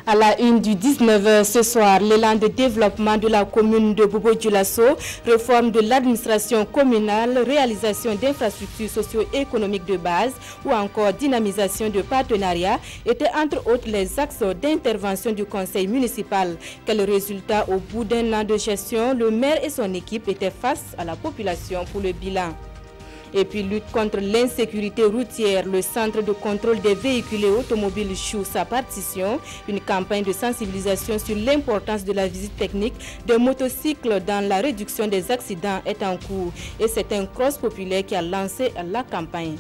À la une du 19 ce soir, l'élan de développement de la commune de Bobo-Dioulasso, réforme de l'administration communale, réalisation d'infrastructures socio-économiques de base ou encore dynamisation de partenariats étaient entre autres les axes d'intervention du conseil municipal. Quel résultat au bout d'un an de gestion, le maire et son équipe étaient face à la population pour le bilan. Et puis lutte contre l'insécurité routière, le centre de contrôle des véhicules et automobiles joue sa partition. Une campagne de sensibilisation sur l'importance de la visite technique des motocycles dans la réduction des accidents est en cours. Et c'est un cross populaire qui a lancé la campagne.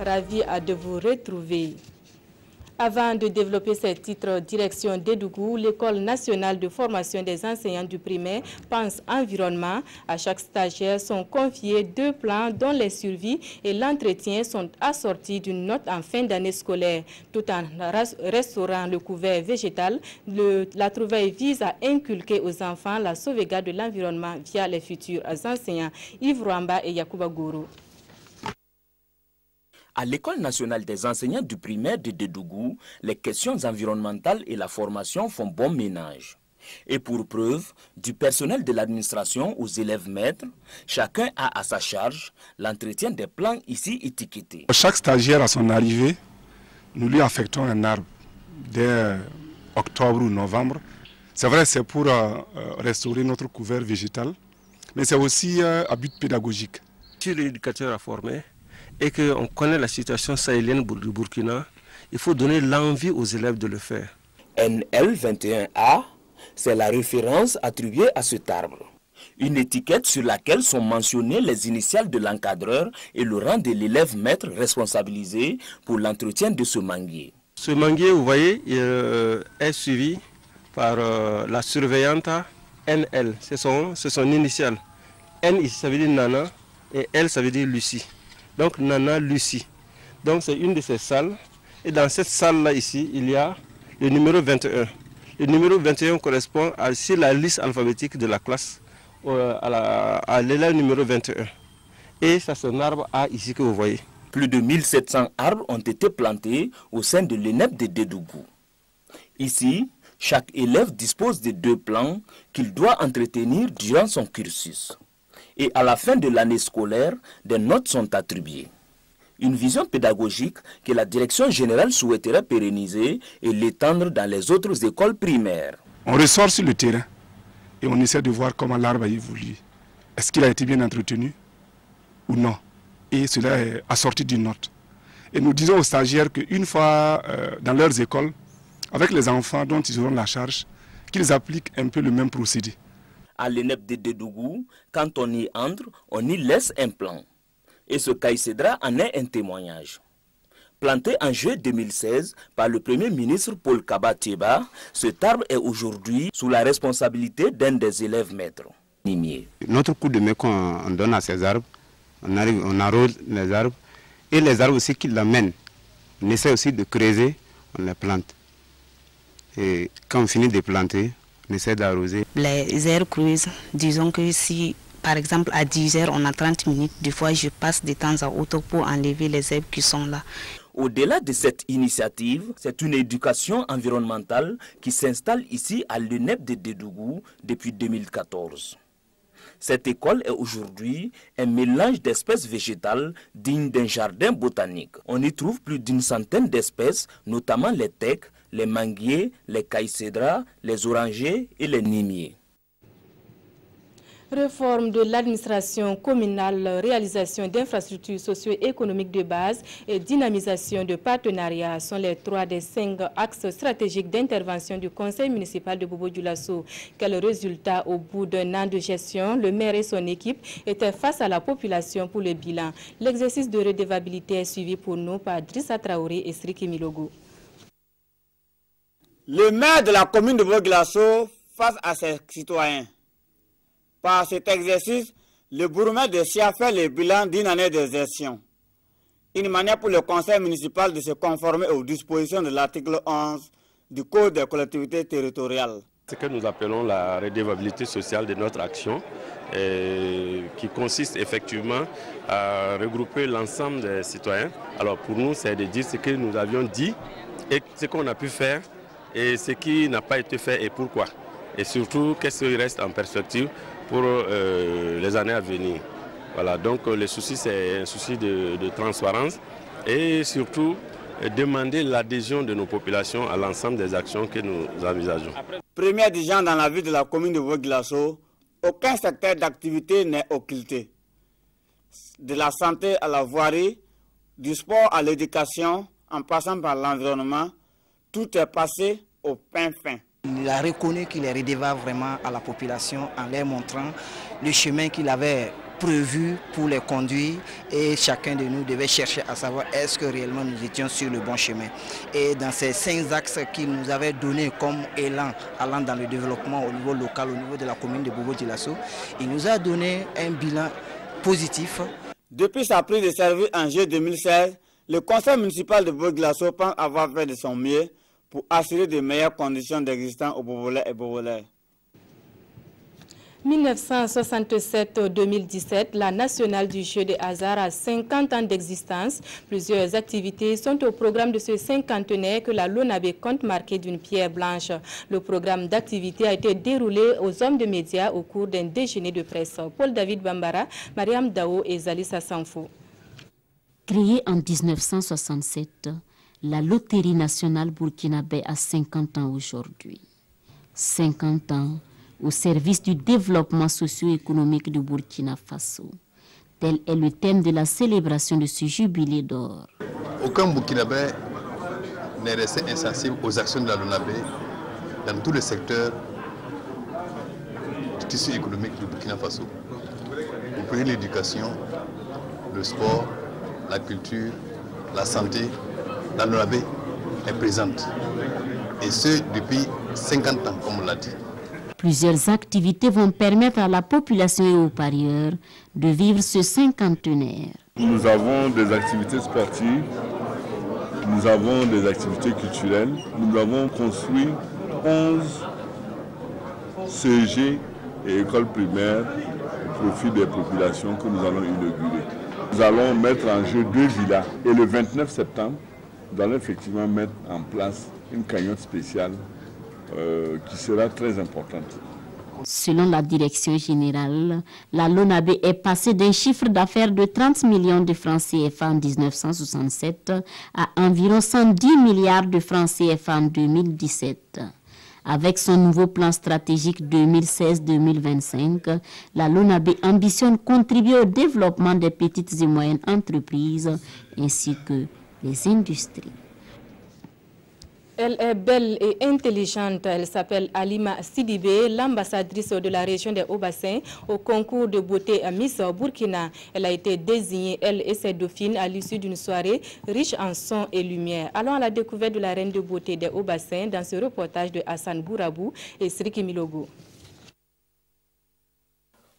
Ravi de vous retrouver. Avant de développer ces titres, direction d'Edougou, l'École nationale de formation des enseignants du primaire pense environnement. À chaque stagiaire sont confiés 2 plans dont les survies et l'entretien sont assortis d'une note en fin d'année scolaire. Tout en restaurant le couvert végétal, la trouvaille vise à inculquer aux enfants la sauvegarde de l'environnement via les futurs enseignants Yves Rwamba et Yacouba Gourou. À l'École nationale des enseignants du primaire de Dedougou, les questions environnementales et la formation font bon ménage. Et pour preuve, du personnel de l'administration aux élèves maîtres, chacun a à sa charge l'entretien des plans ici étiquetés. Chaque stagiaire à son arrivée, nous lui affectons un arbre dès octobre ou novembre. C'est vrai, c'est pour restaurer notre couvert végétal, mais c'est aussi à but pédagogique. Si l'éducateur a formé, et qu'on connaît la situation sahélienne du Burkina, il faut donner l'envie aux élèves de le faire. NL21A, c'est la référence attribuée à cet arbre. Une étiquette sur laquelle sont mentionnées les initiales de l'encadreur et le rang de l'élève maître responsabilisé pour l'entretien de ce manguier. Ce manguier, vous voyez, est suivi par la surveillante NL, c'est son initiale. N, ça veut dire Nana, et L, ça veut dire Lucie. Donc Nana Lucie. Donc c'est une de ces salles. Et dans cette salle-là ici, il y a le numéro 21. Le numéro 21 correspond à la liste alphabétique de la classe, à l'élève numéro 21. Et ça c'est un arbre A ici que vous voyez. Plus de 1700 arbres ont été plantés au sein de l'ENEP de Dedougou. Ici, chaque élève dispose de 2 plants qu'il doit entretenir durant son cursus. Et à la fin de l'année scolaire, des notes sont attribuées. Une vision pédagogique que la direction générale souhaiterait pérenniser et l'étendre dans les autres écoles primaires. On ressort sur le terrain et on essaie de voir comment l'arbre a évolué. Est-ce qu'il a été bien entretenu ou non? Et cela est assorti d'une note. Et nous disons aux stagiaires qu'une fois dans leurs écoles, avec les enfants dont ils auront la charge, qu'ils appliquent un peu le même procédé. À l'ENEP de Dedougou, quand on y entre, on y laisse un plan. Et ce caïcédra en est un témoignage. Planté en juillet 2016 par le Premier ministre Paul Kaba Thieba, cet arbre est aujourd'hui sous la responsabilité d'un des élèves maîtres. Notre coup de main qu'on donne à ces arbres, on arrose les arbres, et les arbres aussi qui l'amènent, on essaie aussi de creuser, on les plante. Et quand on finit de planter, on essaie d'arroser. Les aires creuses, disons que si par exemple à 10 heures on a 30 minutes, des fois je passe de temps à autre pour enlever les herbes qui sont là. Au-delà de cette initiative, c'est une éducation environnementale qui s'installe ici à l'ENEP de Dedougou depuis 2014. Cette école est aujourd'hui un mélange d'espèces végétales digne d'un jardin botanique. On y trouve plus d'une centaine d'espèces, notamment les tecs, les manguiers, les caïcédras, les orangers et les nimiers. Réforme de l'administration communale, réalisation d'infrastructures socio-économiques de base et dynamisation de partenariats sont les 3 des 5 axes stratégiques d'intervention du conseil municipal de Bobo-Dioulasso. Quel résultat au bout d'un an de gestion, le maire et son équipe étaient face à la population pour le bilan. L'exercice de redevabilité est suivi pour nous par Drissa Traoré et Sriki Milogo. Le maire de la commune de Bobo-Dioulasso face à ses citoyens. Par cet exercice, le bourgmestre de Sia fait le bilan d'une année de gestion. Une manière pour le conseil municipal de se conformer aux dispositions de l'article 11 du Code des collectivités territoriales. Ce que nous appelons la redevabilité sociale de notre action, qui consiste effectivement à regrouper l'ensemble des citoyens. Alors pour nous, c'est de dire ce que nous avions dit et ce qu'on a pu faire et ce qui n'a pas été fait et pourquoi. Et surtout, qu'est-ce qui reste en perspective pour les années à venir. Voilà, donc le souci, c'est un souci de transparence et surtout demander l'adhésion de nos populations à l'ensemble des actions que nous envisageons. Première dirigeant dans la ville de la commune de Bobo-Dioulasso, aucun secteur d'activité n'est occulté. De la santé à la voirie, du sport à l'éducation, en passant par l'environnement, tout est passé au pain fin. Il a reconnu qu'il est redevable vraiment à la population en leur montrant le chemin qu'il avait prévu pour les conduire et chacun de nous devait chercher à savoir est-ce que réellement nous étions sur le bon chemin. Et dans ces 5 axes qu'il nous avait donnés comme élan allant dans le développement au niveau local, au niveau de la commune de Bobo-Dioulasso, il nous a donné un bilan positif. Depuis sa prise de service en juillet 2016, le conseil municipal de Bobo-Dioulasso pense avoir fait de son mieux pour assurer de meilleures conditions d'existence aux Bobolais et Bobolais. 1967-2017, la nationale du jeu des hasards a 50 ans d'existence. Plusieurs activités sont au programme de ce cinquantenaire que la LONABE compte marquer d'une pierre blanche. Le programme d'activité a été déroulé aux hommes de médias au cours d'un déjeuner de presse. Paul-David Bambara, Mariam Dao et Zalissa Sanfou. Créée en 1967, la Loterie nationale burkinabé a 50 ans aujourd'hui. 50 ans au service du développement socio-économique du Burkina Faso. Tel est le thème de la célébration de ce jubilé d'or. Aucun Burkinabé n'est resté insensible aux actions de la LONABE dans tous les secteurs du tissu économique du Burkina Faso. Vous prenez l'éducation, le sport, la culture, la santé, la LONABE est présente. Et ce, depuis 50 ans, comme on l'a dit. Plusieurs activités vont permettre à la population et aux parieurs de vivre ce cinquantenaire. Nous avons des activités sportives, nous avons des activités culturelles. Nous avons construit 11 CG et écoles primaires au profit des populations que nous allons inaugurer. Nous allons mettre en jeu 2 villas et le 29 septembre, nous allons effectivement mettre en place une cagnotte spéciale qui sera très importante. Selon la direction générale, la LONABE est passée d'un chiffre d'affaires de 30 millions de francs CFA en 1967 à environ 110 milliards de francs CFA en 2017. Avec son nouveau plan stratégique 2016-2025, la LONABE ambitionne contribuer au développement des petites et moyennes entreprises ainsi que des industries. Elle est belle et intelligente. Elle s'appelle Halima Sidibé, l'ambassadrice de la région des Hauts-Bassins au concours de beauté à Miss Burkina. Elle a été désignée, elle et ses dauphines, à l'issue d'une soirée riche en sons et lumière. Allons à la découverte de la reine de beauté des Hauts-Bassins dans ce reportage de Hassan Bourabou et Sriki Milogo.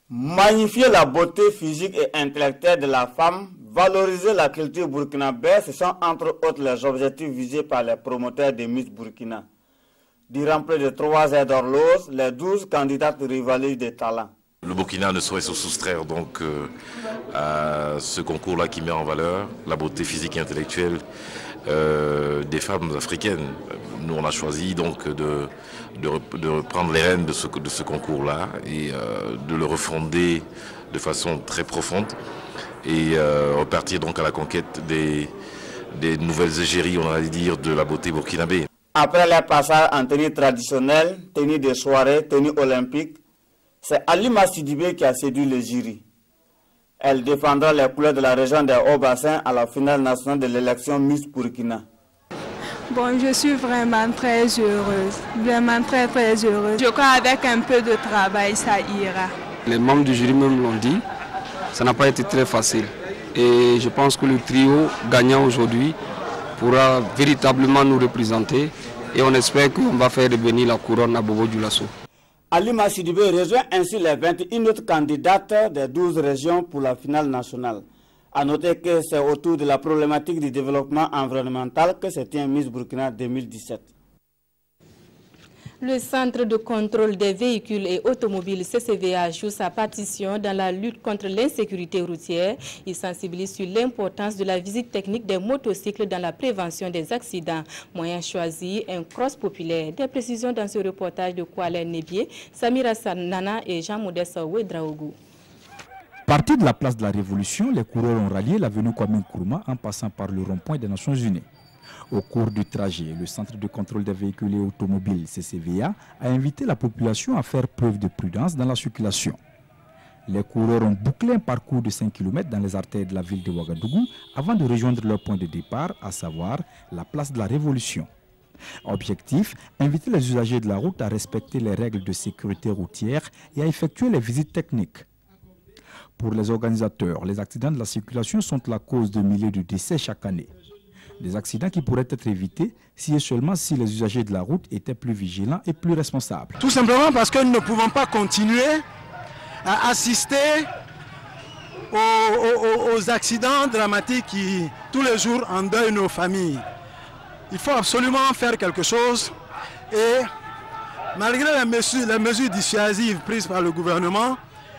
Magnifier la beauté physique et intellectuelle de la femme, valoriser la culture burkinabé, ce sont entre autres les objectifs visés par les promoteurs de Miss Burkina. Durant près de 3 heures d'horloge, les 12 candidates rivalisent des talents. Le Burkina ne saurait se soustraire donc à ce concours-là qui met en valeur la beauté physique et intellectuelle des femmes africaines. Nous, on a choisi donc de reprendre les rênes de ce concours-là et de le refonder de façon très profonde et repartir donc à la conquête des nouvelles égéries, on va dire, de la beauté burkinabé. Après les passages en tenue traditionnelle, tenue de soirée, tenue olympique, c'est Halima Sidibé qui a séduit le jury. Elle défendra les couleurs de la région des Hauts-Bassins à la finale nationale de l'élection Miss Burkina. Bon, je suis vraiment très heureuse, vraiment très heureuse. Je crois qu'avec un peu de travail, ça ira. Les membres du jury même l'ont dit, ça n'a pas été très facile. Et je pense que le trio gagnant aujourd'hui pourra véritablement nous représenter et on espère qu'on va faire revenir la couronne à Bobo-Dioulasso. Halima Sidibé rejoint ainsi les 21 autres candidates des 12 régions pour la finale nationale. A noter que c'est autour de la problématique du développement environnemental que se tient Miss Burkina 2017. Le Centre de contrôle des véhicules et automobiles CCVA joue sa partition dans la lutte contre l'insécurité routière. Il sensibilise sur l'importance de la visite technique des motocycles dans la prévention des accidents. Moyen choisi, un cross populaire. Des précisions dans ce reportage de Koualé Nebié, Samira Sanana et Jean-Modeste Ouedraougou. Partis de la place de la Révolution, les coureurs ont rallié l'avenue Kwame Nkrumah en passant par le rond-point des Nations Unies. Au cours du trajet, le Centre de contrôle des véhicules et automobiles CCVA a invité la population à faire preuve de prudence dans la circulation. Les coureurs ont bouclé un parcours de 5 km dans les artères de la ville de Ouagadougou avant de rejoindre leur point de départ, à savoir la place de la Révolution. Objectif, inviter les usagers de la route à respecter les règles de sécurité routière et à effectuer les visites techniques. Pour les organisateurs, les accidents de la circulation sont la cause de milliers de décès chaque année. Des accidents qui pourraient être évités si et seulement si les usagers de la route étaient plus vigilants et plus responsables. Tout simplement parce que nous ne pouvons pas continuer à assister aux accidents dramatiques qui tous les jours endeuillent nos familles. Il faut absolument faire quelque chose et malgré les mesures dissuasives prises par le gouvernement,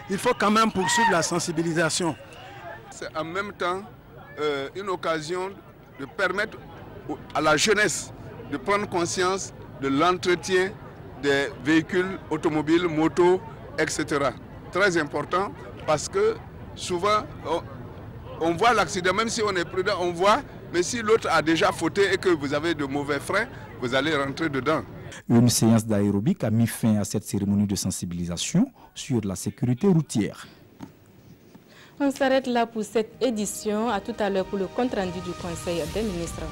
il faut quand même poursuivre la sensibilisation. C'est en même temps une occasion de permettre à la jeunesse de prendre conscience de l'entretien des véhicules automobiles, motos, etc. Très important parce que souvent on voit l'accident, même si on est prudent, on voit, mais si l'autre a déjà fauté et que vous avez de mauvais freins, vous allez rentrer dedans. Une séance d'aérobic a mis fin à cette cérémonie de sensibilisation sur la sécurité routière. On s'arrête là pour cette édition. À tout à l'heure pour le compte rendu du Conseil des ministres.